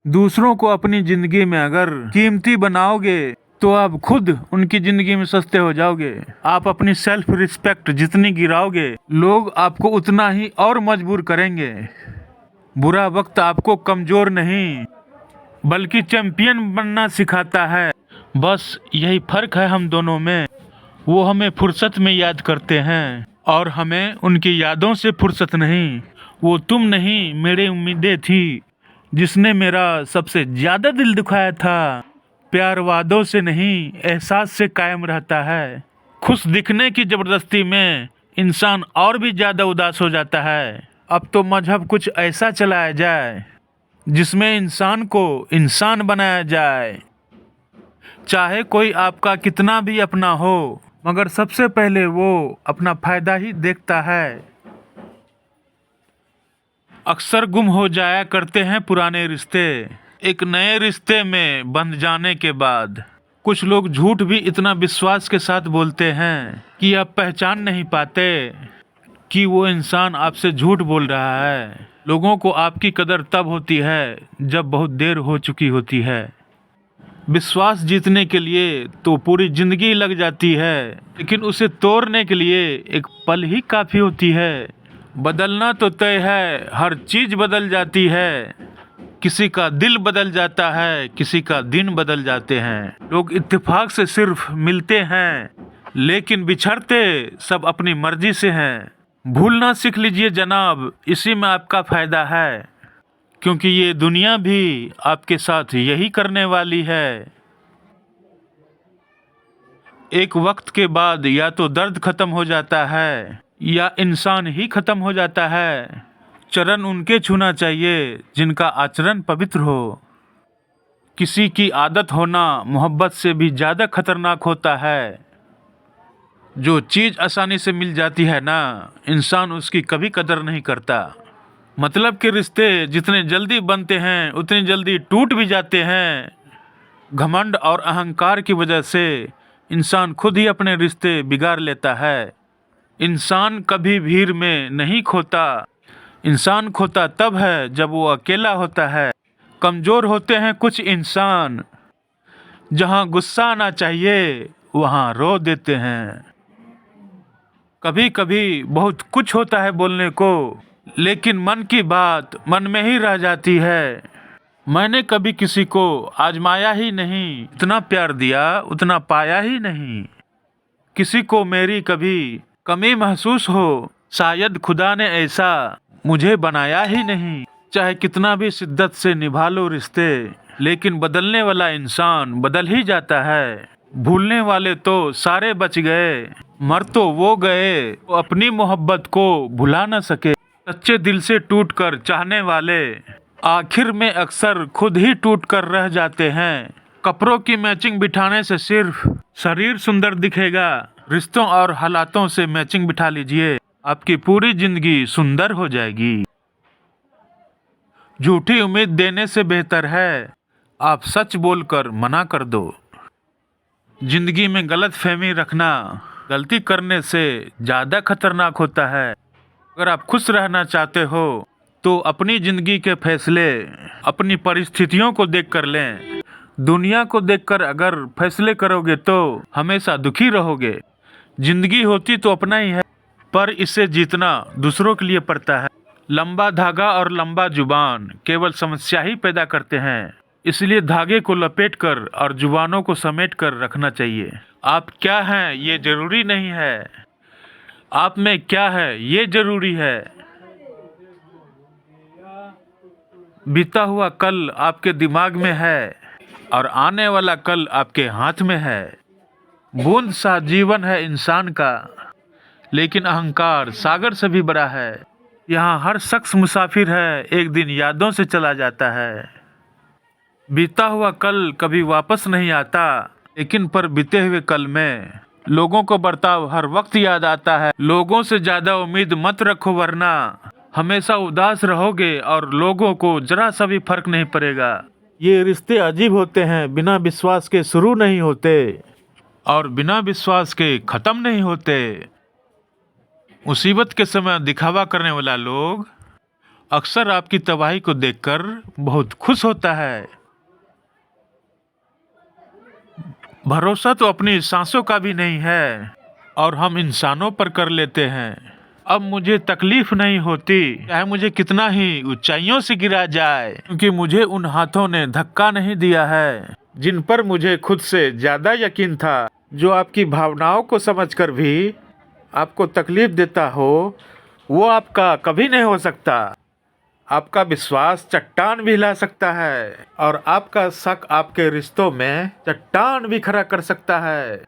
दूसरों को अपनी जिंदगी में अगर कीमती बनाओगे तो आप खुद उनकी जिंदगी में सस्ते हो जाओगे। आप अपनी सेल्फ रिस्पेक्ट जितनी गिराओगे, लोग आपको उतना ही और मजबूर करेंगे। बुरा वक्त आपको कमजोर नहीं बल्कि चैंपियन बनना सिखाता है। बस यही फर्क है हम दोनों में। वो हमें फुर्सत में याद करते हैं और हमें उनकी यादों से फुर्सत नहीं। वो तुम नहीं, मेरी उम्मीदें थी जिसने मेरा सबसे ज्यादा दिल दुखाया था। प्यार वादों से नहीं, एहसास से कायम रहता है। खुश दिखने की जबरदस्ती में इंसान और भी ज्यादा उदास हो जाता है। अब तो मजहब कुछ ऐसा चलाया जाए जिसमें इंसान को इंसान बनाया जाए। चाहे कोई आपका कितना भी अपना हो, मगर सबसे पहले वो अपना फायदा ही देखता है। अक्सर गुम हो जाया करते हैं पुराने रिश्ते एक नए रिश्ते में बंध जाने के बाद। कुछ लोग झूठ भी इतना विश्वास के साथ बोलते हैं कि आप पहचान नहीं पाते कि वो इंसान आपसे झूठ बोल रहा है। लोगों को आपकी कदर तब होती है जब बहुत देर हो चुकी होती है। विश्वास जीतने के लिए तो पूरी जिंदगी लग जाती है, लेकिन उसे तोड़ने के लिए एक पल ही काफी होती है। बदलना तो तय है, हर चीज बदल जाती है। किसी का दिल बदल जाता है, किसी का दिन बदल जाते हैं। लोग इत्तेफाक से सिर्फ मिलते हैं, लेकिन बिछड़ते सब अपनी मर्जी से हैं। भूलना सीख लीजिए जनाब, इसी में आपका फायदा है, क्योंकि ये दुनिया भी आपके साथ यही करने वाली है। एक वक्त के बाद या तो दर्द खत्म हो जाता है या इंसान ही खत्म हो जाता है। चरण उनके छूना चाहिए जिनका आचरण पवित्र हो। किसी की आदत होना मोहब्बत से भी ज्यादा खतरनाक होता है। जो चीज आसानी से मिल जाती है ना, इंसान उसकी कभी कदर नहीं करता। मतलब के रिश्ते जितने जल्दी बनते हैं उतनी जल्दी टूट भी जाते हैं। घमंड और अहंकार की वजह से इंसान खुद ही अपने रिश्ते बिगाड़ लेता है। इंसान कभी भीड़ में नहीं खोता। इंसान खोता तब है जब वो अकेला होता है। कमजोर होते हैं कुछ इंसान, जहां गुस्सा आना चाहिए वहां रो देते हैं। कभी कभी बहुत कुछ होता है बोलने को, लेकिन मन की बात मन में ही रह जाती है। मैंने कभी किसी को आजमाया ही नहीं, इतना प्यार दिया उतना पाया ही नहीं। किसी को मेरी कभी कमी महसूस हो, शायद खुदा ने ऐसा मुझे बनाया ही नहीं। चाहे कितना भी शिद्दत से निभा लो रिश्ते, लेकिन बदलने वाला इंसान बदल ही जाता है। भूलने वाले तो सारे बच गए, मर तो वो गए वो अपनी मोहब्बत को भुला न सके। सच्चे दिल से टूटकर चाहने वाले आखिर में अक्सर खुद ही टूट कर रह जाते हैं। कपड़ों की मैचिंग बिठाने से सिर्फ शरीर सुंदर दिखेगा, रिश्तों और हालातों से मैचिंग बिठा लीजिए, आपकी पूरी जिंदगी सुंदर हो जाएगी। झूठी उम्मीद देने से बेहतर है आप सच बोलकर मना कर दो। जिंदगी में गलत फहमी रखना गलती करने से ज्यादा खतरनाक होता है। अगर आप खुश रहना चाहते हो तो अपनी जिंदगी के फैसले अपनी परिस्थितियों को देखकर लें। दुनिया को देखकर अगर फैसले करोगे तो हमेशा दुखी रहोगे। जिंदगी होती तो अपना ही है, पर इसे जीतना दूसरों के लिए पड़ता है। लंबा धागा और लंबा जुबान केवल समस्या ही पैदा करते हैं, इसलिए धागे को लपेटकर और जुबानों को समेट कर रखना चाहिए। आप क्या हैं ये जरूरी नहीं है, आप में क्या है ये जरूरी है। बीता हुआ कल आपके दिमाग में है और आने वाला कल आपके हाथ में है। बूंद सा जीवन है इंसान का, लेकिन अहंकार सागर से भी बड़ा है। यहाँ हर शख्स मुसाफिर है, एक दिन यादों से चला जाता है। बीता हुआ कल कभी वापस नहीं आता, लेकिन पर बीते हुए कल में लोगों को बर्ताव हर वक्त याद आता है। लोगों से ज्यादा उम्मीद मत रखो, वरना हमेशा उदास रहोगे और लोगों को जरा सा भी फर्क नहीं पड़ेगा। ये रिश्ते अजीब होते हैं, बिना विश्वास के शुरू नहीं होते और बिना विश्वास के खत्म नहीं होते। मुसीबत के समय दिखावा करने वाला लोग अक्सर आपकी तबाही को देखकर बहुत खुश होता है। भरोसा तो अपनी सांसों का भी नहीं है और हम इंसानों पर कर लेते हैं। अब मुझे तकलीफ नहीं होती, चाहे मुझे कितना ही ऊंचाइयों से गिरा जाए, क्योंकि मुझे उन हाथों ने धक्का नहीं दिया है जिन पर मुझे खुद से ज्यादा यकीन था। जो आपकी भावनाओं को समझकर भी आपको तकलीफ देता हो, वो आपका कभी नहीं हो सकता। आपका विश्वास चट्टान भी हिला सकता है और आपका शक आपके रिश्तों में चट्टान भी खड़ा कर सकता है।